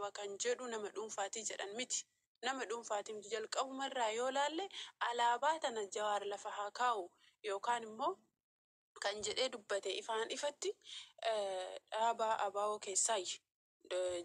qaba kan jedhu nama dhuunfaati jedhan miti. Nama dhuunfaatiin jalqabumarraa yoo laalle alaabaa tana Jawaar lafa haa kaa'u yookaan immoo kan jedhee dubbate ifaan ifatti dhaabaa abaa'oo keessaayi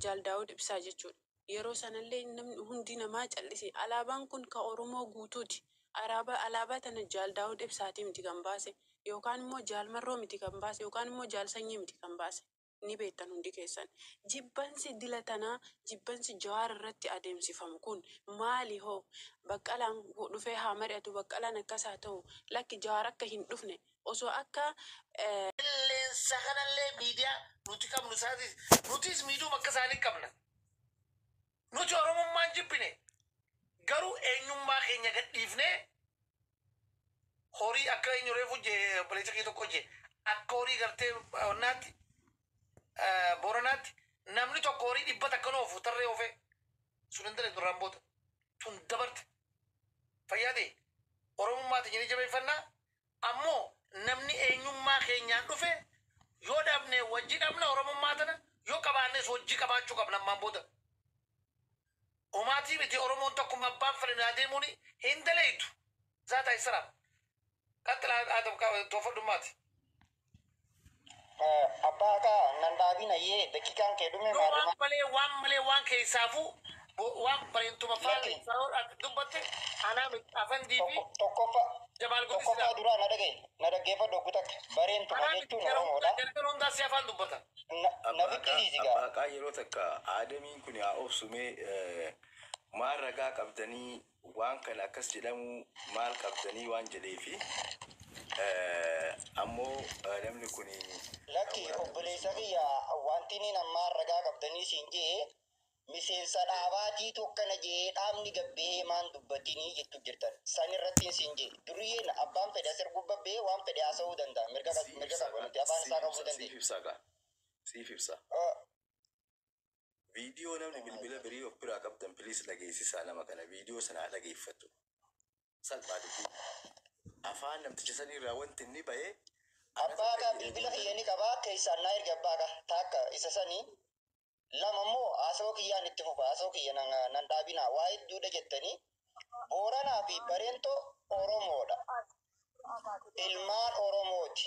Jaal Daawud Ibsaa jechuudha. Yeroo sanallee namni hundi namaa callise alaabaan kun ka Oromoo guutuuti. Alaabaa tana Jaal Daawud Ibsaatii miti kan baase yookaan immoo Jaal Marroo miti kan baase yookaan immoo Jaal Sanyii miti kan baase. Ni beektan hundi keessan. Jibbansi dila tanaa jibbansi Jawaar irratti adeemsifamu kun maali hoo? Baqqalaan dhufee haa mari'atu baqqalaan akkas haa ta'u lakki Jawaar akka hin dhufne osoo akka sakanallee miidiyaa nuti qabnu isaatis nutis miidhuma akka isaanii qabna. Nuti Oromummaan jibbine garuu eenyummaa keenya gadhiifnee horii akka eenyu reefu jee baleessa kee tokko jee akka horii gartee onnaatti Booranaatti namni tokko horii dhibbata akka noofu tarree oofee sun hin daleetu raamboota tun dabarte fayyaade Oromummaati jedhee jabeeffannaa ammoo namni eenyummaa keenyaan dhufe yoo dhabne wajji dhabna Oromummaa tana yoo qabaannes wajji qabaachuu qabna ammaan booda. Omaatii miti Oromoon tokkuma abbaan fedhan adeemuun hin daleetu zaata israa qaxxilaa aadam toofadhummaati. Abbaa kaa nan dhaabina yee dakiikaan kee dhume waan malee waan keessaafu waan bareentuma faali saroo dubbatte anaa afaan diifi Jamal Guddis tokkoffaa duraa na dhaggeeffadhu guutak bareentuma jechuun Oromoodha. Jarqan hundaa si afaan dubbata. Na biqiliisi gaa. Abbaa yeroo takka aadamiin kun haa obsumee maal ragaa qabdanii waan kana akkas jedhamu maal qabdanii waan jedheefi ammoo namni kun lakki obboleessa kiyya wanti inni namaa ragaa qabdanii siin jee miseensa dhaabaatii tokkana jee dhaabni gabbee maan dubbatinii jettu jirtan san irratti siin jee duriyyeen abbaan fedhe asir gubbabbee waan fedhe haasa'uu danda'a mirga qabanatti afaan isaa qabuu dandeenya. Siif ibsa. Viidiyoo namni bilbila birii of biraa qabdan piliis dhageessisaa nama kana viidiyoo sanaa dhageeffatu. Salphaadhufi afaan namticha sanirraa wanti inni ba'ee abbaa kaa bilbila kiyya ni qabaa keessaan naa erga abbaa kaa taakka isa sanii lama immoo haasoo kiyyaan itti fufa haasoo kiyya nan dhaabinaa waa hedduudha jettanii Booranaa fi Bareentoo Oromoodha. Ilmaan Oromooti.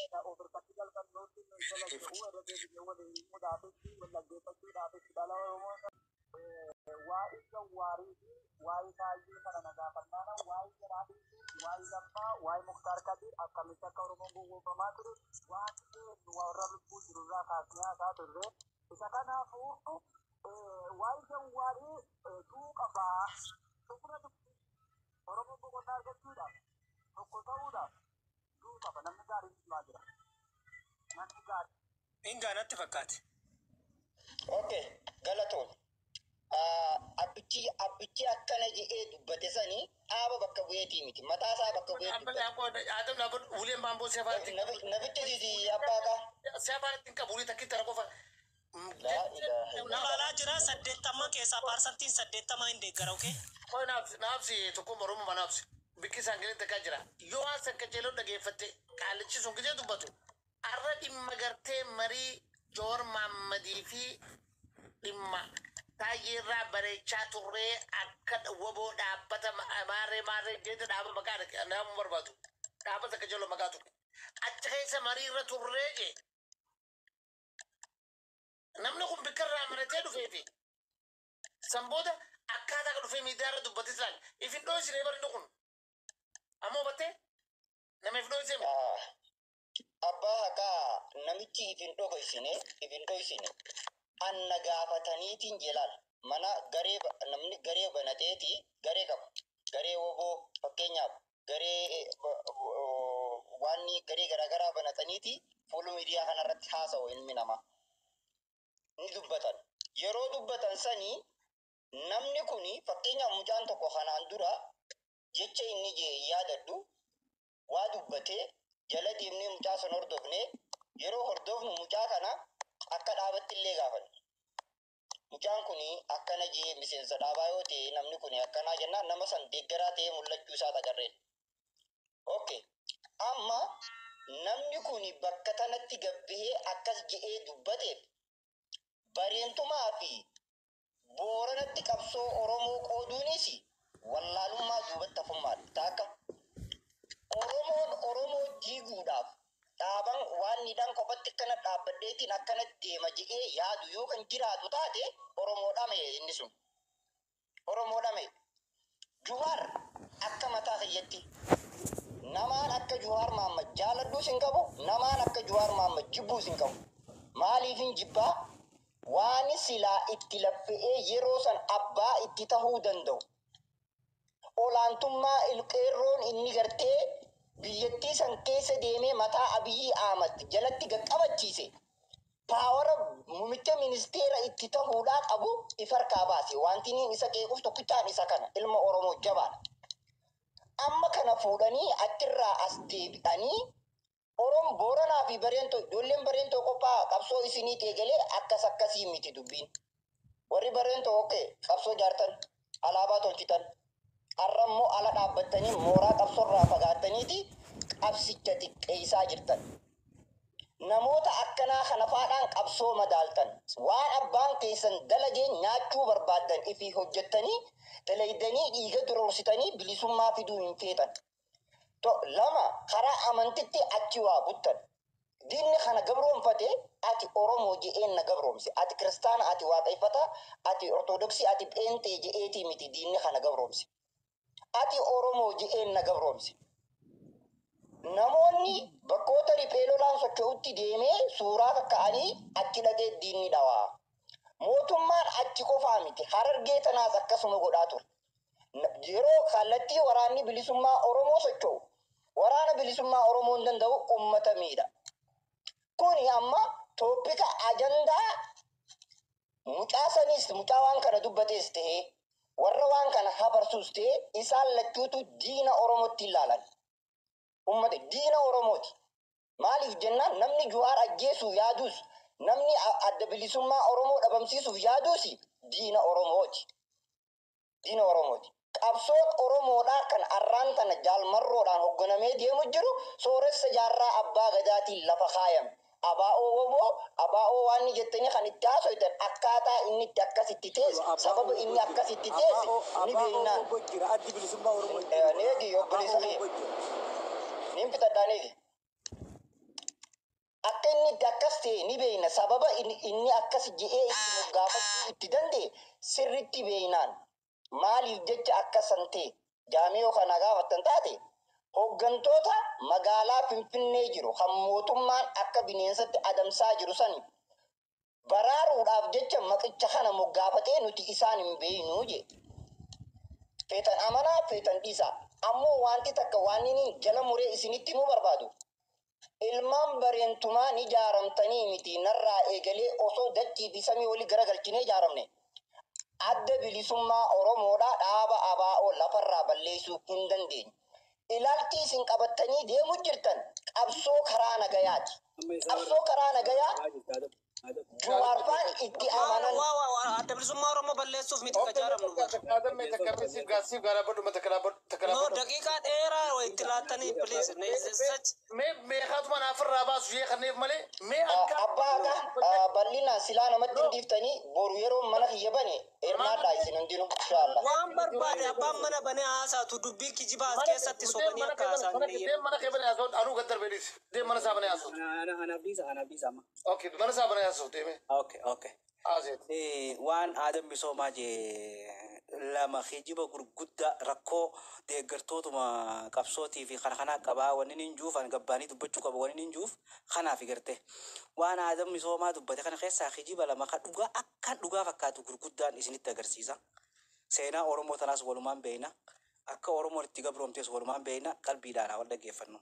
Ingaanatti fakkaate. Okay, galatoon. Abbichi akkana jedhee dubbate sanii dhaaba bakka bu'eetii miti. Mataa isaa bakka bu'ee dubbate. Adam lafa uleen baamboo si afaatti. Nabitti zizi abbaa kaa. Si afaatti hin qabu ulee takki tara qofa. Namalaa jira 80 keessaa parsantiin 80 hin deeggara okay? Koi naafsi tokko Oromoo naafsi. Bikki sanganii takkaa jira. Yoo waan sakka jeeloo dhageeffatte qaalichi sun gijee dubbatu. Arra dhimma gartee marii Joor Maammadii fi dhimma taayyeerraa bareechaa turree akka waboo dhaabbata maarree jeeta dhaaba maqaa nama barbaadu. Dhaabbata akka jeeloo maqaa ture. Achi keessa marii irra turree jee. Namni kun bikkarraa maratee dhufeefi. Sanbooda akkaataa akka dhufee miidiyaa irra dubbatis laal. Ifin dhoosiree barni kun. Ammoo battee nama ifin dhoosee abbaa hakaa namichi ifin dhoksine anna gaafataniitiin jelaal mana namni garee banateeti garee qabu garee woboo fakkeenyaaf garee waanni garee garaagaraa banataniiti fuula miidiyaa kanarratti haasa'u ilmi namaa ni dubbatan yeroo dubbatan sanii namni kuni fakkeenyaaf mucaan tokko kanaan dura jecha inni jee yaadadhu waa dubbatee jala deemnee mucaa san hordofne yeroo hordofnu mucaa kana akka dhaabatti illee gaafanne. Mucaan kuni akkana jee miseensa dhaabaa yoo ta'e namni kuni akkanaa jennaan nama san deeggaraa ta'ee mul'achuu isaa agarreen. Okay. Amma namni kuni bakka tanatti gabbee akkas je'ee dubbateef bareentumaa fi kanatti qabsoo Oromoo qooduunis wallaalummaa duubatti hafummaadha. Taakka Oromoo jiiguudhaaf dhaaban waan nidhaan kophatti akkana dhaabbadheetiin akkana deema jedhee yaadu yoo kan jiraatu taate Oromoodhame inni sun. Oromoodhame. Juwaar akka mataa kiyyatti namaan akka Juwaar Mahammad jaaladhuus hin qabu, namaan akka Juwaar Mahammad jibbuus hin qabu. Maaliif hin jibbaa? Waan silaa itti laffa'ee yeroo san abbaa itti tahuu danda'u. Olaantummaa ilqeerroon inni gartee biyyattii san keessa deemee mataa Abiyyi Ahmad jalatti qaqqabachiise. Paawara muummicha ministeera itti tahuudhaa qabu ifarkaa baase. Wanti inni isa qeequuf tokkichaan isa kana ilma Oromoo jabaadha. Amma kana fuudhanii achirraa as deebi'anii Booranaa fi Bareentoo ijoolleen Bareentoo qophaa qabsoo isinii teegalee akkasii miti dubbiin. Warri Bareentoo qabsoo jaartan alaabaa tolchitan. Har'ammoo ala dhaabbattanii mooraa qabsoorraa fagaattaniiti qabsicha xiqqeessaa jirtan. Namoota akkanaa kana faadhaan qabsoo madaaltan waan abbaan keessan dalageen nyaachuu barbaaddan ifii hojjettanii dalaydanii dhiiga duroorsitanii bilisummaa fiduu hin feetan. Lama karaa amantitti achi waa buttan. Diinni kana gabroonfate ati Oromoo je'een na gabroomse. Ati kiristaana, ati waaqeffata, ati ortodoksii, ati pheenxee je'eetii miti diinni kana gabroomse. Ati Oromoo je'een na gabroomse. Namoonni bakkoota riphee lolaan socho'utti deemee suuraa kakka'anii achi dhaqee diinni dhawaa. Mootummaan achi qofaa miti Harargee tanaas akkasuma godhaa ture. Yeroo kallattii waraanni bilisummaa Oromoo socho'u waraana bilisummaa Oromoo hin danda'u uummata miidha. Kuni amma tooppika ajandaa mucaa waan kana dubbatees ta'ee warra waan kana habarsuus ta'ee isaan lachuutu diina Oromootti ilaalan. Uummata diina Oromooti. Maaliif jennaan namni Juwaar ajjeesuu yaadus namni adda bilisummaa Oromoo dhabamsiisuuf yaadus diina Oromooti. Diina Oromooti. Qabsoon Oromoodhaa kan arraan tana jaalmarroodhaan hoogganamee deemu jiru sooressa jaarraa abbaa gadaatiin lafa kaayame. Abaa'oo woboo abaa'oo waan jettanii kan itti haasoitan akkaataa inni itti akkasitti teesse sababa inni akkasitti teesse ni beeknaan. Addi bilisummaa Oromoo. Neegi obboleessa kee. Nin fitadhaaniiti. Akka inni itti akkas ta'e ni beekna sababa inni akkas je'ee itti moggaafachuu itti danda'e sirritti beeknaan. Maaliif jecha akkasan ta'e jaamiyoo kana gaafattan taate hooggantoota magaalaa Finfinnee jiru kan mootummaan akka bineensatti adamsaa jiru sani baraaruudhaaf jecha maqicha kana moggaafatee nuti isaan hin beeknu je. Feetan amanaa feetan dhiisaa. Ammoo wanti takka waan inni jala muree isinitti nu barbaadu. Ilmaan bareentumaan ijaaramtanii miti narraa eegalee osoo dachii fi samii walii garagalchinee ijaaramne. Adda bilisummaa Oromoodhaa dhaaba abaa'oo lafarraa balleessuu hin dandeenye. Ilaalchi isin qabattanii deemu jirtan qabsoo karaa nagayaati. Qabsoo karaa nagayaa Juwaarfaan itti amanan. Adda bilisummaa Oromoo balleessuuf miti qajaaramnu. No daqiiqaa dheeraa itti laattanii please. Meeqaatu mana afirraa baasu ishee kanneef malee mee akka Abbaa bal'inaan silaa namatti hin dhiiftanii boru yeroo mana kiyya bane hirmaadhaa isin hundinuu inshaallah. Waan barbaade abbaan mana banee haasaatu dubbii kijibaa as keessatti sobanii akka haasaan deem mana kee banee haasa'u anuu gad darbeedhis deem mana isaa banee haasa'u. Anaaf dhiisa amma. Okay mana isaa banee haasa'u deeme. Okay. Haaseet. Waan aadan misoomaa jee lama kijiba gurguddaa rakkoo deeggartootuma qabsootii fi kana qabaa wanni hin juufan gabbaanii dubbachuu qaba wanni hin juuf kanaaf igarte waan aadan misoomaa dubbate kana keessaa kijiba lama kan dhugaa akka dhugaa fakkaatu gurguddaan isinitti agarsiisa. Seenaa Oromoo tanaas walumaan beeyna akka Oromoon itti gabroomtees walumaan beeyna qalbiidhaan wal dhaggeeffannu.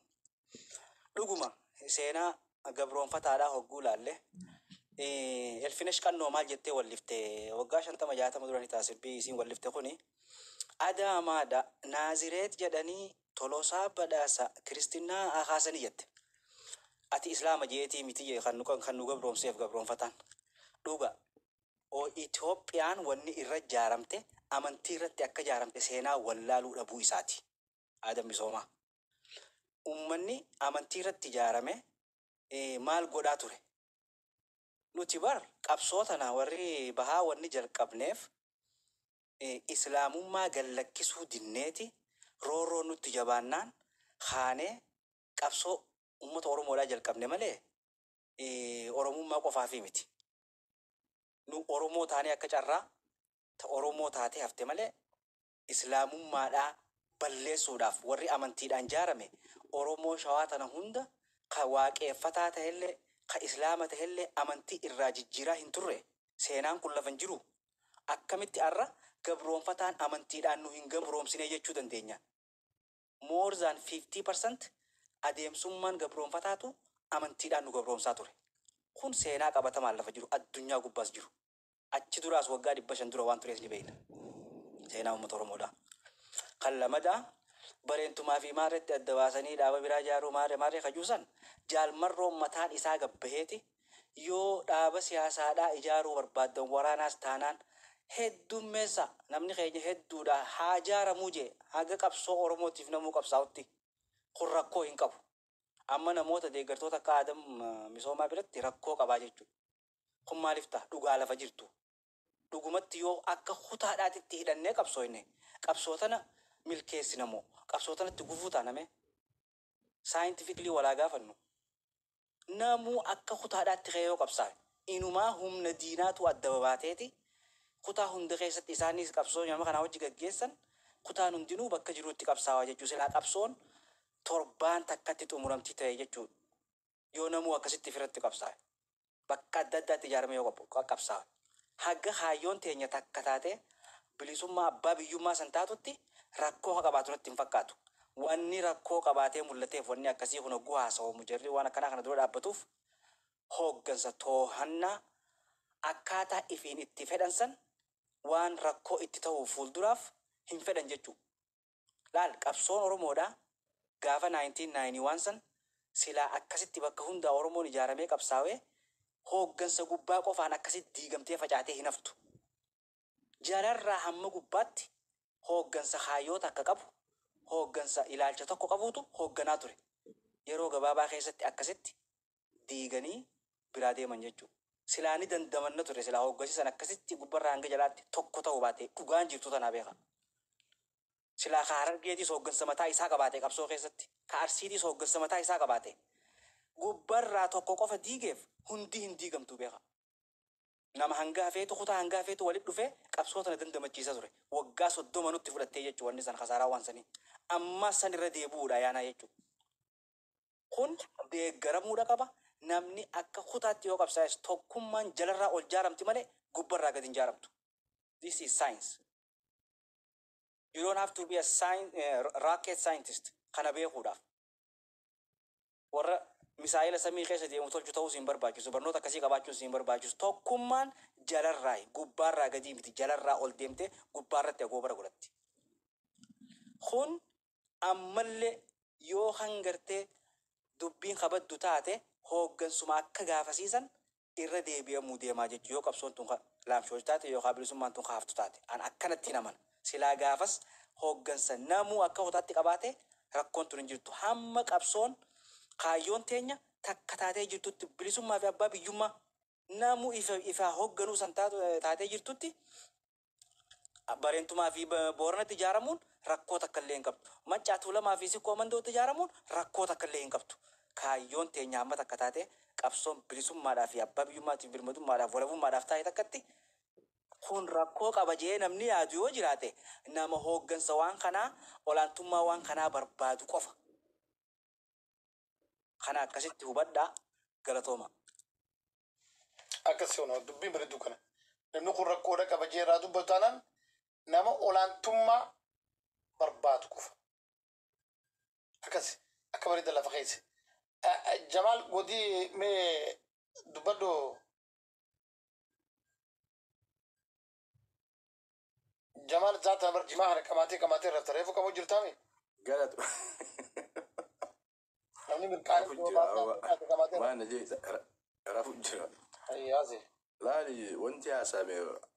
Dhuguma seenaa gabroonfataadhaa hogguu laalle elfinesh kannoo maal jettee wallifte waggaa 50-60 duranii taasirbii isiin wallifte kuni Adaamaadha Naazireet jedhanii Tolosaa Badhaasa Kiristinaa akaasanii jette. Ati Islaama jeetii miti kan nu gabroomseef gabroonfataan. Dhuga Itoophiyaan wanni irra jaaramte amantii irratti akka jaaramte seenaa wallaaluu dhabuu isaati. Aadan misoomaa. Uummanni amantii irratti jaarame maal godhaa ture? Nuti bar qabsootana warri bahaa wanni jalqabneef islaamummaa gallakkisuu dinneeti roorroo nutti jabaannaan kaanee qabsoo uummata Oromoodhaa jalqabne malee Oromummaa qofaafii miti. Nu Oromoo taanee akka carraa ta Oromoo taatee hafte malee islaamummaadhaa balleessuudhaaf warri amantiidhaan jaarame Oromoo shawaa tana hunda ka waaqeeffataa ta'ellee ka islaama ta'ellee amantii irraa jijjiiraa hin turre seenaan kun lafan jiru akkamitti arra gabroonfataan amantiidhaan nu hin gabroomsine jechuu dandeenya. More than 50% adeemsummaan gabroonfataatu amantiidhaan nu gabroomsaa ture. Kun seenaa qabatamaan lafa jiru addunyaa gubbaas jiru. Achi duraas waggaa 500 dura waan turees ni beekna. Seenaa uummata Oromoodhaa. Kan lamadaa bareentumaa fi maarreetti adda baasanii dhaaba biraa ijaaruu maarree kajuusan jaalmarroon mataan isaa gabbaheeti yoo dhaaba siyaasaadhaa ijaaruu barbaaddan waraanaas taanaan heddummeessa namni keenya hedduudha haa ijaaramuu jee haga qabsoo Oromootiif namuu qabsaa'utti kun rakkoo hin qabu. Amma namoota deeggartoota akka Adam Misoomaa biratti rakkoo qabaa jechuudha. Kun maaliif ta'a? Dhugaa lafa jirtu. Dhugumatti yoo akka kutaadhaatitti hidhannee qabsooyne qabsootana milkeessinamoo qabsootanatti gufuu taaname saayintifiklii walaa gaafannu namuu akka kutaadhaatti ka'ee qabsaa inumaa humna diinaatu adda babaateeti kutaa hunda keessatti isaanis qabsoo nama kanaa wajji gaggeessan kutaan hundinuu bakka jiruutti qabsaawaa jechuu silaa qabsoon torbaan takkatti xumuramtii ta'e jechuudha. Yoo namuu akkasitti firratti qabsaa bakka adda addaatti ijaarame yoo qabsaa haga haayyoon teenya takka taate bilisummaa abbaa biyyummaa san taatutti rakkoo qabaatu natti hin fakkaatu. Wanni rakkoo qabaatee mul'ateef wanni akkasii kun hogguu haasa'u jarri waan akkanaa kana dura dhaabbatuuf hooggansa toohannaa akkaataa ifiin itti fedhan san waan rakkoo itti ta'uu fuulduraaf hin fedhan jechuudha. Laal qabsoon Oromoodhaa gaafa 1991 san silaa akkasitti bakka hundaa Oromoon ijaaramee qabsaawee hooggansa gubbaa qofaan akkasitti diigamtee facaatee hin haftu. Jalarraa hamma gubbaatti hooggansa hayyoota akka qabu hooggansa ilaalcha tokko qabuutu hoogganaa ture. Yeroo gabaabaa keessatti akkasitti diiganii biraa deeman jechuudha. Silaa ni dandamanna ture silaa hooggansiisan akkasitti gubbarraa hanga jalaatti tokko ta'uu baatee dhugaan jirtu tanaa beeka. Silaa ka Harargeetiis hooggansa mataa isaa qabaate qabsoo keessatti ka Arsiitiis hooggansa mataa isaa qabaate gubbarraa tokko qofa diigeef hundi hin diigamtu beeka. Nama hangaa feetu kutaa hangaa feetu walitti dhufee qabsoota na dandamachiisa ture. Waggaa 30 nutti fudhattee jechuudha wanni san kasaaraa waan sanii. Amma san irra deebi'uudha yaanaa jechuudha. Kun deeggaramuudha qaba. Namni akka kutaatti yoo qabsaa'es tokkummaan jalarraa ol jaaramti malee gubbarraa gadi hin jaaramtu. This is science. You don't have to be a rocket scientist kana beekuudhaaf. Warra misaa'ila samii keessa deemu tolchu ta'uu siin barbaachisu barnoota akkasii qabaachuun siin barbaachisu tokkummaan jalarraa gubbaarraa gadi miti jalarraa ol deemtee gubbaarratti agoobara godhatti. Kun ammallee yoo hangartee dubbiin kabaddu taate hooggansuma akka gaafasiisan irra deebi'amuu deemaa jechuudha. Yoo qabsoon tun laamshoo taate yookaan bilisummaan tun haftu taate an akkanatti naman silaa gaafas hooggansa namuu akka hotaatti qabaate rakkoon tun hin jirtu hamma qabsoon kaayyoon teenya takka taatee jirtutti bilisummaa fi abbaa biyyummaa namuu ifa hoogganuu san taatee jirtutti bareentumaa fi booranatti ijaaramuun rakkoo takka illee hin qabdu. Maccaa Tuulamaa fi Sikkoo Mandootti ijaaramuun rakkoo takka illee hin qabdu. Kaayyoon teenya hamma takka taate qabsoon bilisummaadhaa fi abbaa biyyummaatiif birmadummaadhaaf walabummaadhaaf taa'e takkatti kun rakkoo qaba jee namni yaadu yoo jiraate nama hooggansa waan kanaa olaantummaa waan kanaa barbaadu qofa. Kana akkasitti hubadhaa galatooma. Akkasii ona dubbiin bareedduu kana. Namni kun rakkoodha qaba jeeraa dubbatu taanaan nama olaantummaa barbaadu qofa. Akkasi akka bareeda lafa keessa. Jamaal godii mee dubbadhu Jamaal zaata bar jimaa kana qamatee rafta reefu qabu jirtaami. Galatu. Namni mirqaan qamatee Maana jee rafu jira. ayyaase. Laali wanti haasame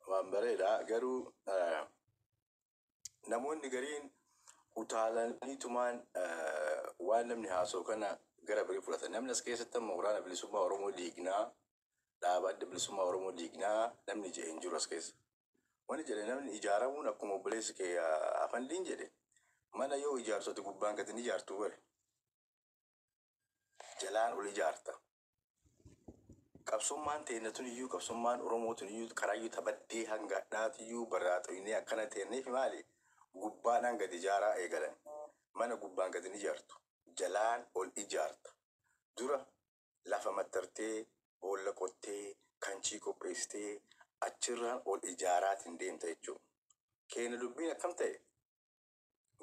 waan bareeda garuu namoonni gariin utaalaniitumaan waan namni haasoo kana gara birii fudhatan. Namni as keessatti amma waraana bilisummaa Oromoo diignaa dhaaba adda bilisummaa Oromoo diignaa namni jee hin jiru as keessa. Wani jedhe namni ijaaramuun akkuma obboleessi kee afandiin jedhe mana yoo ijaarsoti gubbaan gadi ni ijaartu bare jalaan ol ijaarta. Qabsummaan teennatun iyyuu qabsummaan Oromootun iyyuu karaayyuu taphaddee hanga dhaatiyyuu baraaxoynee akkana teenneef maali gubbaadhaan gadi ijaaraa eegalan. Mana gubbaan gadi ni ijaartu jalaan ol ijaarta. Dura lafa mattartee boolla qottee kanchii qopheessitee achirraan ol ijaaraatiin deemta jechuudha. Keenya dubbiin akkam ta'e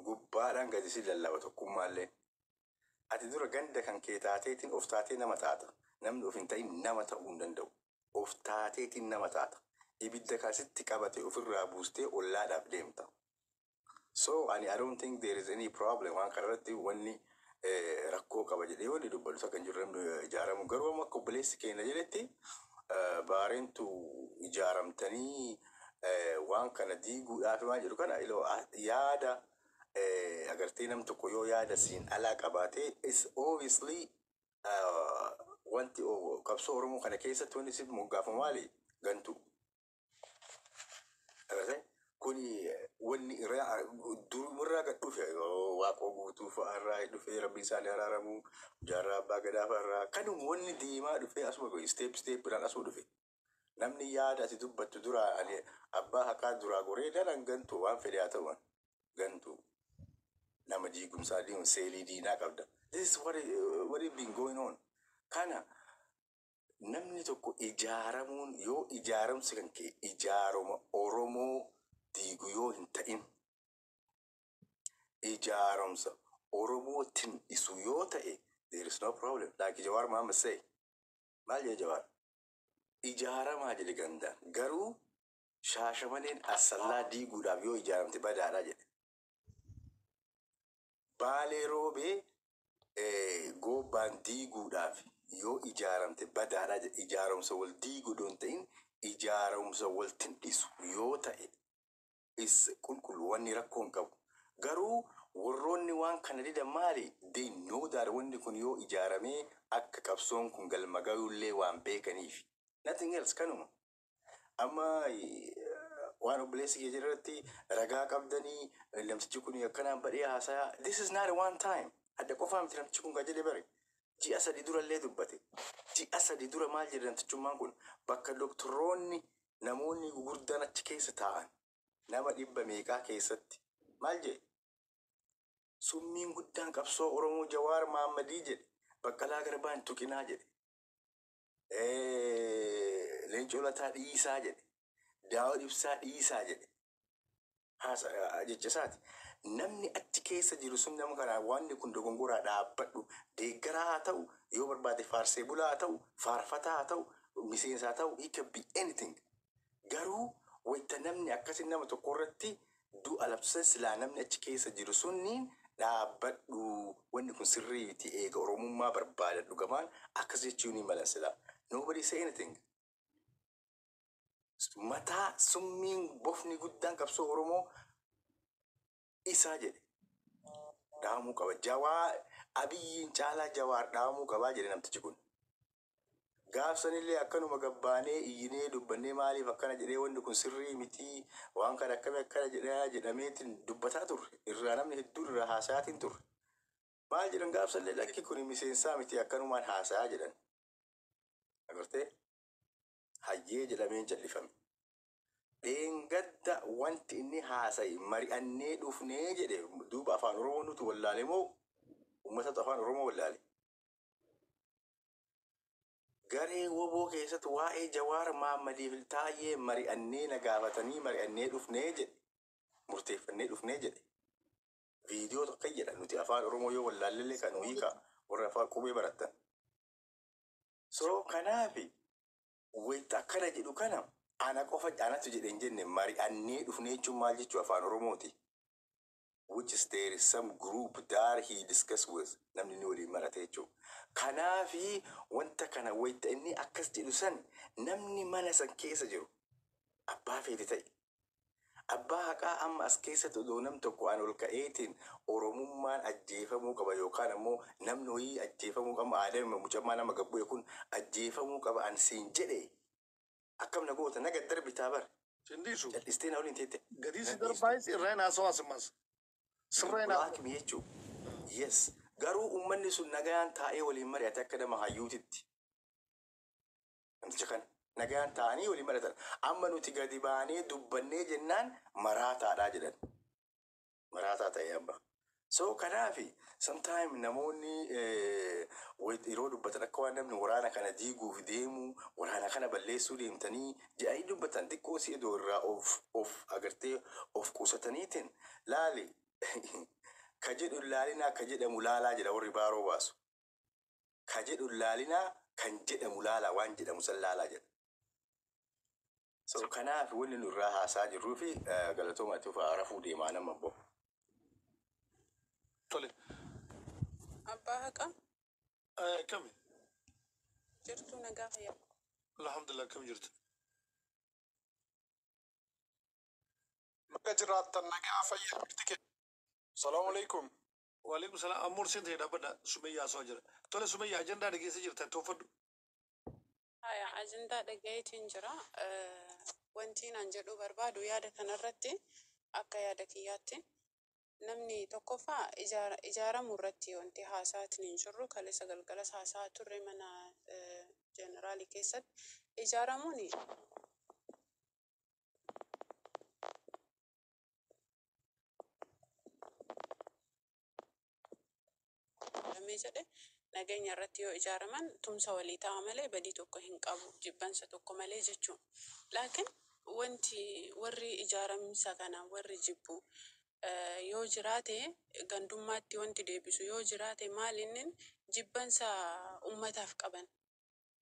gubbaadhaan gadi si lallaba tokkummaallee. Ati dura ganda kan kee taateetiin of taatee nama taata. Namni of hin ta'in nama ta'uu hin danda'u. Of taateetiin nama taata. Ibidda kaasitti qabate ofirraa buustee ollaadhaaf deemta. So I don't think there is any problem waan kanarratti wanni rakkoo qaba jedhee wanni dubbatu kan jirran ijaaramu garuu amma akka obboleessi keenya jedhetti baareentu ijaaramtanii waan kana diiguudhaaf waan jedhu kana yaada agartee nam tokko yoo yaada siin alaa qabaatee is obviously wanti qabsoo Oromoo kana keessatti wanni siif moggaafamu maali gantu. Kuni wanni durumurraa gad dhufe waaqoo guutuu fa'arraa dhufe rabbi isaanii araaramu jaarraa abbaa gadaa fa'arraa kan wanni deemaa dhufe asuma steepidhaan asuma dhufe. Namni yaada ati dubbattu dura ani abbaa haqaa duraa goree daran gantu waan fedhe haa ta'u gantu nama diigumsaa deemu seelii diinaa qabda. This is what is been going on. Kana namni tokko ijaaramuun yoo ijaaramsi kan kee ijaarama Oromoo diigu yoo hin ta'in ijaaramsa Oromootiin isu yoo ta'e there is no problem. Like Jawaar Mohammed say maal jee Jawaar ijaaramaa jedhe gandaan garuu Shaashamaneen Asallaa diiguudhaaf yoo ijaaramte badaadha jedhe. Baalee Roobee Goobaan diiguudhaaf yoo ijaaramte badaadha jedhe. Ijaaramsa wal diiguu doon ta'in ijaaramsa waltin dhisu yoo ta'e is qulqullu wanni rakkoon qabu. Garuu warroonni waan kana didan maali they know that wanni kun yoo ijaaramee akka qabsoon kun galma ga'ullee waan beekaniif. Nothing else kanuma. Amma waan obboleessi kee jirratti ragaa qabdanii namtichi kun akkanaan badhee haasayaa. This is not a one time. Adda qofaa miti namtichi kun gajjade bare. Ji'a sadi durallee dubbate. Ji'a sadi dura maal jedhe namtichummaan kun bakka doktoroonni namoonni gurguddaan achi keessa taa'an nama 100 meeqaa keessatti maal jedhe summiin guddaan qabsoo Oromoo Jawaar Mahammadii jedhe Baqqalaa Garbaan tuqinaa jedhe. Leencoo Lataa dhiisaa jedhe. Daawud Ibsaa dhiisaa jedhe. Jecha isaati. Namni achi keessa jiru sun nama kanaa wanni kun dogongoraa dhaabbadhu deeggaraa haa ta'u yoo barbaade faarsee bulaa haa ta'u faarfataa haa ta'u miseensaa haa ta'u he can be anything. Garuu wayita namni akkasii nama tokko irratti du'a labsan silaa namni achi keessa jiru sunniin dhaabbadhu wanni kun sirriiti eega Oromummaa barbaadadhu gamaan akkas jechuun hin malan silaa. Nobody say anything. Mataa summiin bofni guddaan qabsoo Oromoo isaa jedhe dhaamuu qaba. Jawaar Abiyyiin caalaa Jawaar dhaamuu qabaa jedhe namtichi kun. Gaafsanillee akkanuma gabbaanee iyyinee dubbannee maaliif akkana jedhee wanni kun sirrii mitii waan kana akkami akkana jedhameetiin dubbataa turre irraa namni hedduun irraa haasayaatiin turre. Maal jedhan gaafsanillee lakki kun miseensaa miti akkanumaan haasayaa jedhan. Agartee hayyee jedhameen jal'ifame. Dheengadda wanti inni haasayi mari'annee dhufnee jedhe duuba afaan Oromoo nuti wallaale moo uummatatu afaan Oromoo wallaale. Garee woboo keessatti waa'ee Jawaar Mahammadiif taa'ee mari'annee na gaafatanii mari'annee dhufnee jedhe murteeffannee dhufnee jedhe. Viidiyoo tokko jedha nuti afaan Oromoo yoo wallaallee kan hiika warra afaan qubee barattan. So kanaafi wayita akkana jedhu kana ana qofa anatu jedhen jenne mari'annee dhufnee jechuun maal jechuu afaan Oromooti. Which is there is some group that he discussed with namni ni waliin marate jechuudha. Kanaafi wanta kana wayita inni akkas jedhu san namni mana san keessa jiru abbaa feete ta'e. Abbaa haqaa amma as keessatti odoo nam tokko an ol ka'eetiin Oromummaan ajjeefamuu qaba yookaan ammoo namni hoyii ajjeefamuu qaba aadama mucammaa nama gabbu'e kun ajjeefamuu qaba an siin jedhe akkam na goota na gaddar bitaa bar Sindiisu. Jal'istee na waliin teette. Gadiisi darbaayis irreen haasawaa simas. Sirreen Black mi jechuu. Yes. Garuu uummanni sun nagayaan taa'ee waliin mari'ate akka nama hayyuutitti. Namticha kana nagayaan taa'anii waliin mari'atan. Amma nuti gadi baanee dubbannee jennaan maraataadhaa jedhan. Maraataa ta'ee amma. So kanaafi sometime namoonni yeroo dubbatan akka waan namni waraana kana diiguuf deemu waraana kana balleessuu deemtanii jedhanii dubbatan xiqqoo si iddoo irraa of agartee of qusataniitiin laali ka jedhu laalinaa ka jedhamu laalaa jedha warri baaroo baasu. Ka jedhu laalinaa kan jedhamu laalaa waan jedhamu san laalaa jedha. So kanaafi wanni nurraa haasaa jirruu fi galatoomaatti of rafuu deemaa nama bo'o. Tole. Abbaa haqa Kami. jirtuu nagaa fayyaa. Alhamdulillah kam jirtu. Maka jiraattan nagaa fayyaa jirti kee. Salaamu alaikum. Waalaikum salaam. Amur sin ta'e dhaabbadha. Sumayyaa asoo jira. Tole Sumayyaa ajandaa dhageessa jirtan toofadhu. Haya ajandaa dhagayeetiin jira. Wanti naan jedhu barbaadu yaada kanarratti akka yaada kiyyaatti namni tokkoffaa ijaaramuu irratti wanti haasaatiin hin jirru kaleessa galgalas haasaa turre mana jeneraalii keessatti ijaaramuun lamee jedhe nageenya irratti yoo ijaaraman tumsa walii ta'a malee badii tokko hin qabu jibbansa tokko malee jechuun. Laakiin wanti warri ijaaramsa kana warri jibbu yoo jiraate gandummaatti wanti deebisu yoo jiraate maalinni jibbansa ummataaf qaban.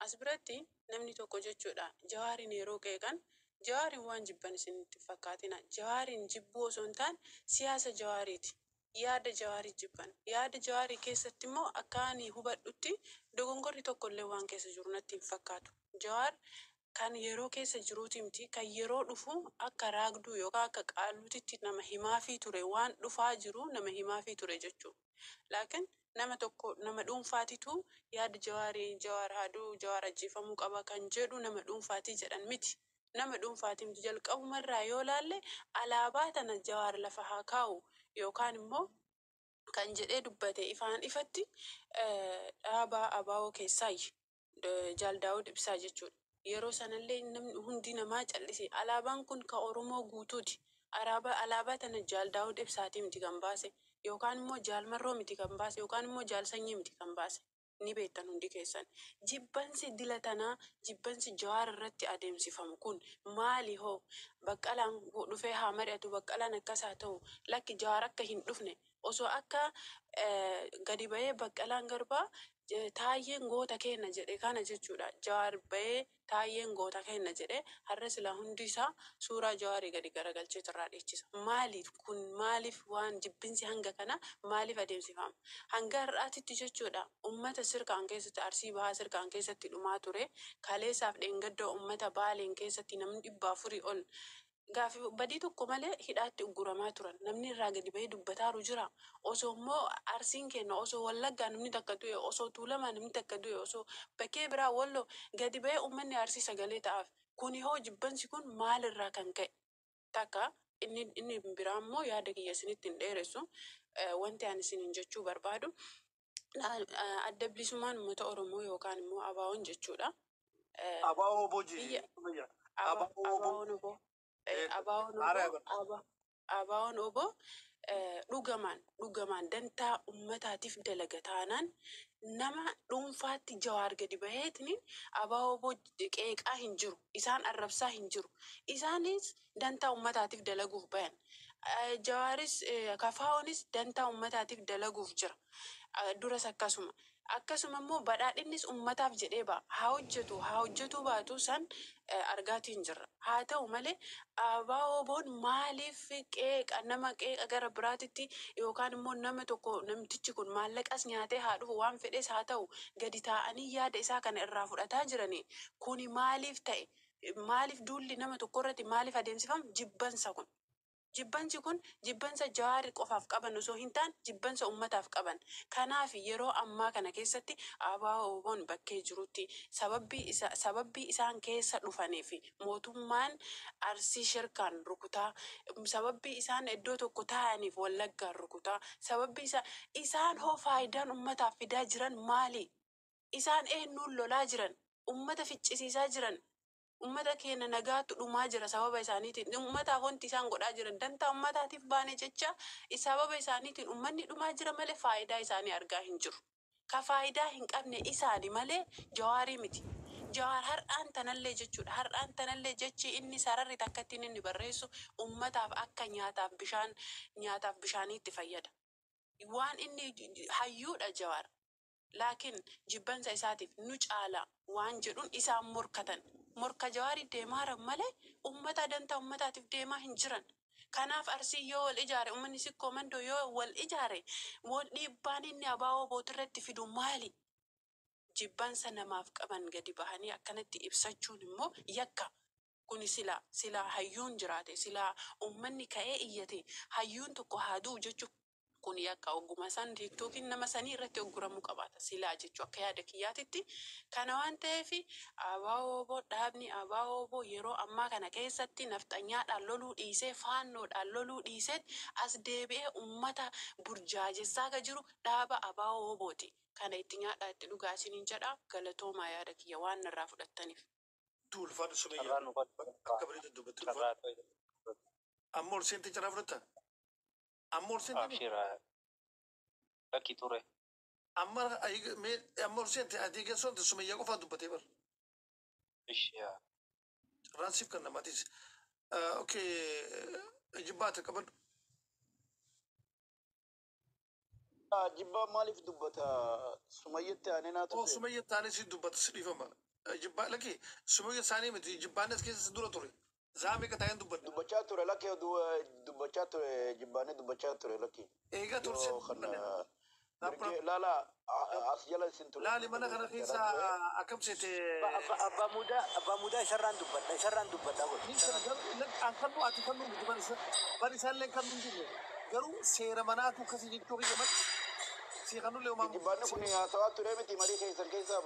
As biratti namni tokko jechuudha Jawaariin yeroo qeeqan Jawaariin waan jibban isinitti fakkaatina. Jawaariin jibbuu osoo hin taane siyaasa Jawaariiti. Yaada Jawaarii jibban. Yaada Jawaarii keessatti immoo akka ani hubadhutti dogongorri tokkollee waan keessa jiru natti hin fakkaatu. Jawaar kan yeroo keessa jiruuti miti kan yeroo dhufu akka raagduu yookaan akka qaalluutitti nama himaafii ture waan dhufaa jiru nama himaafii ture jechuudha. Laakiin nama tokko nama dhuunfaatitu yaada Jawaarii Jawaar haaduu Jawaar ajjeefamuu qaba kan jedhu nama dhuunfaatii jedhan miti. Nama dhuunfaatii miti jalqabumarraa yoo laalle alaabaa tana Jawaar lafa haa kaa'u yookaan immoo kan jedhee dubbate ifaan ifatti dhaabaa abaa'oo keessaayi Jaal Daawud Ibsaa jechuudha. Yeroo sanallee namni hundi namaa callise alaabaan kun ka Oromoo guutuuti. Alaabaa tana Jaal Daawud Ibsaatii miti kan baase yookaan immoo Jaal Marroo miti kan baase yookaan immoo Jaal Sanyii miti kan baase. Ni beektan hundi keessan. Jibbansi dila tanaa jibbansi Jawaar irratti adeemsifamu kun maali hoo? Baqqalaan dhufee haa mari'atu baqqalaan akkas haa ta'u lakki Jawaar akka hin dhufne osoo akka gadi bahee baqqalaan garbaa taayyeen goota kenna jedhe kana jechuudha. Jawaar bahee taayyeen goota kenna jedhe har'a silaa hundi isaa suuraa Jawaarii gadi garagalchee irraa dheechisa. Maaliif kun maaliif waan jibbinsi hanga kana maaliif adeemsifama? Hanga har'aatitti jechuudha. Uummata sirkaan keessatti arsii bahaa sirkaan keessatti dhumaa ture. Kaleessaaf dheengadda uummata baaleen keessatti namni 400 ol gaafi badii tokko malee hidhaatti ugguramaa turan. Namni irraa gadi bahee dubbataaru jira. Osoo immoo arsiin kenna osoo wallaggaa namni takka du'e osoo tuulamaa namni takka du'e osoo bakkee biraa walloo gadi bahee uummanni arsii sagalee ta'aaf. Kuni hoo jibbansi kun maalirraa kan ka'e? Takka inni biraa immoo yaada kiyya isinitti hin dheeressu. Wanti ani isiniin jechuu barbaadu adda bilisummaan uummata Oromoo yookaan immoo ABO'n jechuudha. Abaa'oo boojii. ABO'n oboo. ABO'n oboo dhugamaan dantaa uummataatiif dalaga taanaan nama dhuunfaatti Jawaar gadi baheetiin ABO oboo qeeqaa hin jiru. Isaan arrabsaa hin jiru. Isaanis dantaa uummataatiif dalaguuf bayan. Jawaaris KFO'nis dantaa uummataatiif dalaguuf jira. Duras akkasuma. Akkasuma immoo badhaadhinnis uummataaf jedhee ba'a. Haa hojjetu baatu san argaatiin jirra. Haa ta'u malee ABO'n maaliif nama qeeqa gara biraatitti yookaan immoo nama tokko namtichi kun maallaqas nyaatee haa dhufu waan fedhes haa ta'u gadi taa'anii yaada isaa kana irraa fudhataa jiranii. Kuni maaliif ta'e? Maaliif duulli nama tokko irratti maaliif adeemsifamu? Jibbansa kun. Jibbansi kun jibbansa Jawaari qofaaf qaban osoo hin taane jibbansa uummataaf qaban. Kanaaf yeroo ammaa kana keessatti ABO'n bakkee jirutti sababbii isaan keessa dhufanii fi mootummaan Arsii shirkaan rukutaa, sababbii isaan iddoo tokko taa'aniif Wallaggaan rukutaa, sababbii isaan hoo faayidaan uummataaf fidaa jiran maali? Isaan eenyuun lolaa jiran? Uummata ficcisiisaa jiran. Uummata keenya nagaatu dhumaa jira sababa isaaniitiin. Uummataaf wanti isaan godhaa jiran dantaa uummataatiif baane jecha sababa isaaniitiin uummanni dhumaa jira malee faayidaa isaanii argaa hin jiru. Ka faayidaa hin qabne isaani malee Jawaarii miti. Jawaar har'aan tanallee jechuudha. Har'aan tanallee jechi inni sararri takkattiin inni barreessu uummataaf akka nyaataaf bishaaniitti fayyada. Waan inni hayyuudha Jawaar. Laakiin jibbansa isaatiif nu caala waan jedhuun isaan morkatan. Morka Jawaarii deemaa malee uummata dantaa uummataatiif deemaa hin jiran. Kanaaf Arsii yoo wal ijaare uummanni Sikkoo Mandoo yoo wal ijaare wal dhiibbaan inni ABO bootirratti fidu maali? Jibbansa namaaf qaban gadi bahanii akkanatti ibsachuun immoo yakka. Kuni silaa hayyuun jiraate silaa uummanni ka'ee iyyate hayyuun tokko haaduu jechuun kun yakka ogguma san tiktookiin nama sanii irratti ogguramuu qabaata silaa jechuu akka yaada kiyyaatitti. Kana waan ta'eef dhaabni ABO yeroo ammaa kana keessatti nafxanyaadhaan loluu dhiisee faannoodhaan loluu dhiisee as deebi'ee uummata burjaajessaa ka jiru dhaaba ABO'ti. Kana itti nyaadhaa itti dhugaa isiniin jedha galatoomaa yaada kiyya waan irraa fudhattaniif. Tuulfaan Sumayyaa akka bareedu dubbatti ammoo seente jara fudhatta ammoo seente Abshira. Lakki ture. ammoo seente adii geessoonte Sumayyaa qofaa dubbatee bar Ishee. raansiif kan namaatis jibbaata qabadhu. Jibbaa maaliif dubbata Sumayyatti aanee naa turte? Sumayyaa taanee si dubbata si dhiifama. Jibbaa lakki Sumayyaa isaanii miti jibbaanis keessa dura ture. Zaamee ka taa'een dubbadhu. Dubbachaa ture lakki dubbachaa ture jibbaanee dubbachaa ture lakki. Eegaa turse. Laala as jala isin ture. Laali mana kana keessa akkam seete. Abbaa mudaa isarraan dubbadha godhe. An kan nu ati kan nu miti bari isaallee kan nu jiru. Garuu seera manaatu akkasii jechuu biyya malee. Seeqanullee uumamu. Jibbaanee kun haasawaa ture miti marii keessan keessa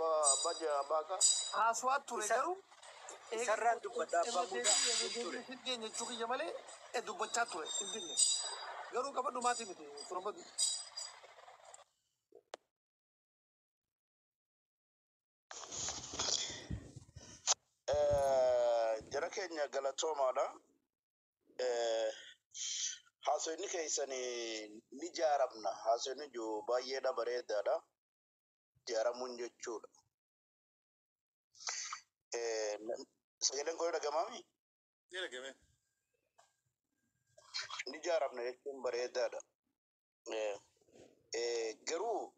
baaka. Haasawaa ture garuu. Isarraan dubbadha abbaa mudaa. Fiddeen jechuu biyya malee dubbachaa ture. Fiddeen garuu qabadhu maatii miti turumbatu. Jara keenya galatoomaadha. Haasawni keessan ni jaaramna. Haasawni jiru baay'eedha bareedaadha. Jaaramuun jechuudha. Sagaleen koo dhagamaami? Ni dhagame. Ni jaaramna jechuun bareedaadha. Garuu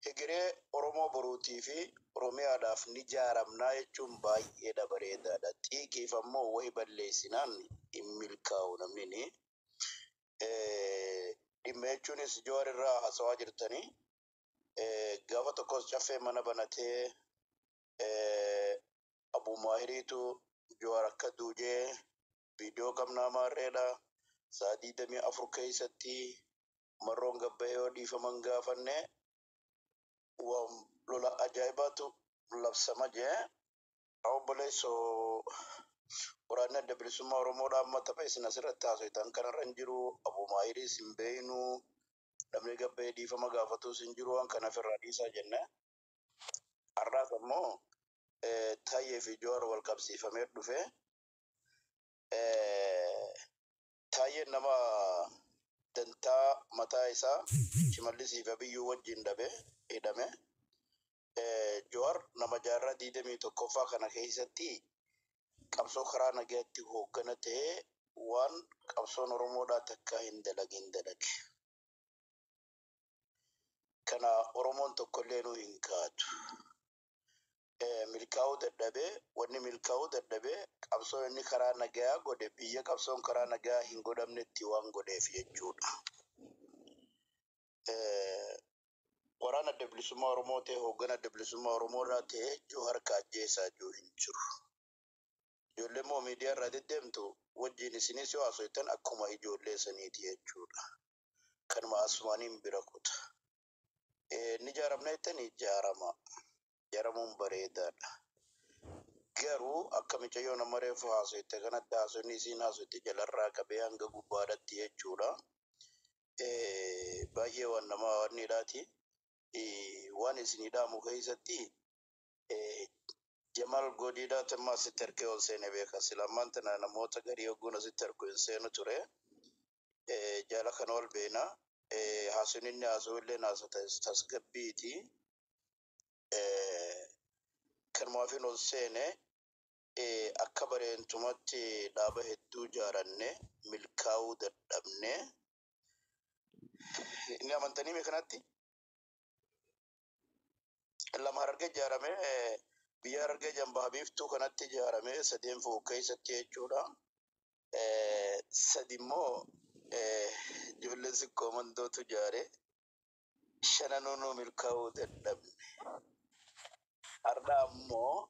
egeree Oromoo boruutii fi Oromiyaadhaaf ni jaaramnaa jechuun baay'eedha bareedaadha. Xiiqiif ammoo wayi balleessinaan hin milkaa'u namni. Dhimma jechuunis Jawaar irraa haasawaa jirtanii. Gaafa tokkos caffee mana banatee Abuu Maahiriitu Jawaar akka duujee viidiyoo qabnaa maarreedha. Saa 24 keessatti marroon gabbahee yoo dhiifaman gaafanne waan lola ajaa'ibaatu labsama jee. Obboleessoo waraanni adda bilisummaa Oromoodhaa amma tapha isin asirratti haasoftan kanarra hin jiru. Abuu Maahiriis hin beeynu. Namni gabbahee dhiifama gaafatus hin jiru waan kana ofirraa dhiisaa jenne. Har'aas ammoo Taayyee fi Jawaar wal qabsiifamee dhufe. Taayyeen nama dantaa mataa isaa Shimallisii fi Abiyyuu wajjin hidhame. Jawaar nama jaarraa 21ffaa kana keessatti qabsoo karaa nagaatti hooggana ta'ee waan qabsoon Oromoodhaa takkaa hin dalage. Kana Oromoon tokkollee nu hin kaatu. Milkaa'uu dadhabee wanni milkaa'uu dadhabee qabsoon inni karaa nagaa godhe biyya qabsoon karaa nagaa hin godhamnetti waan godheef jechuudha. Waraana adda bilisummaa Oromoo ta'e hooggana adda bilisummaa Oromoodhaa ta'e Jawaar harka ajjeesaa jiru hin jiru. Ijoollee moo miidiyaa irraa deddeemtu wajjin isinis yoo haasoftan akkuma ijoollee saniiti jechuudha. Kanuma asumaaniin bira kuta. Ni ijaaramna jettanii ijaarama. Ijaaramuun bareedaadha. Garuu akka mucayyoo nama reefu haasofte kanatti haasofni isiin haasofte jalarraa qabee hanga gubbaadhatti jechuudha. Baay'ee waan nama hawwanniidhaati. Waan isinii dhaamu keessatti Jamal Godiidhaa tammaa asitti argee ol seenee beeka. Silammaan tana namoota garii ogguun asitti argu hin seenu ture. Jaala kana ol beena. Haasofni inni haasa'u illee haasota tasgabbiiti. Kanumaafin ol seene akka bareentumatti dhaaba hedduu ijaaranne milkaa'uu dadhabne. Inni amantanii mee kanatti lama Harargee ijaarame biyya Harargee jambaa biiftuu kanatti ijaarame sadeen fuudhu keessatti jechuudha. Sadi immoo ijoolleen sikkoo mandootu ijaare shananuu milkaa'uu dadhabne. Har'a ammoo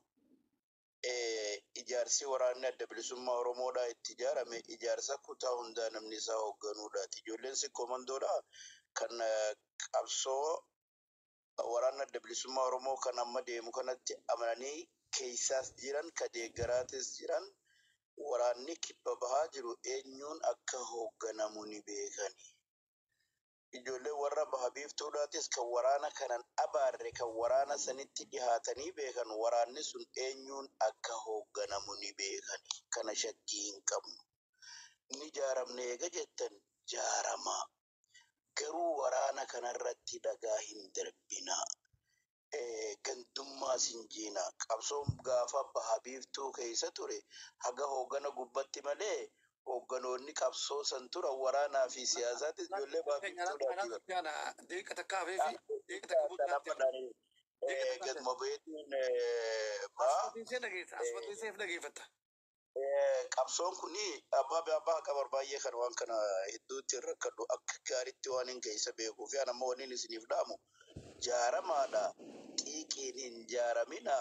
ijaarsi waraanni adda bilisummaa Oromoodhaa itti ijaarame ijaarsa kutaa hundaa namni isaa hoogganuudhaati. Ijoolleen sikkoo mandoodhaa kan qabsoo waraanni adda bilisummaa Oromoo kan amma deemu kanatti amananii keessaas jiran ka deeggaraatis jiran waraanni kibba bahaa jiru eenyuun akka hoogganamu ni beekani. Ijoollee warra baha biiftuudhaatis kan waraana kanan abaarre kan waraana sanitti dhihaatanii beekan waraanni sun eenyuun akka hoogganamu ni beekani. Kana shakkii hin qabnu. Ni ijaaramne eega jettan ijaaramaa. Garuu waraana kanarratti dhagaa hin darbinaa. Gandummaa sinjiinaa qabsoon gaafa baha biiftuu keessa ture haga hooggana gubbatti malee hoogganoonni qabsoo san tura waraanaa fi siyaasaatis ijoollee baha biiftuudhaati. Gadma beetiin qabsoon kuni abbaa qabar baay'ee kan waan kana hedduutti rakkadhu akka gaariitti waan hin keessa beekuu fi anammoo waniin isiniif dhaamu jaaramaadha xiiqiin hin jaaramina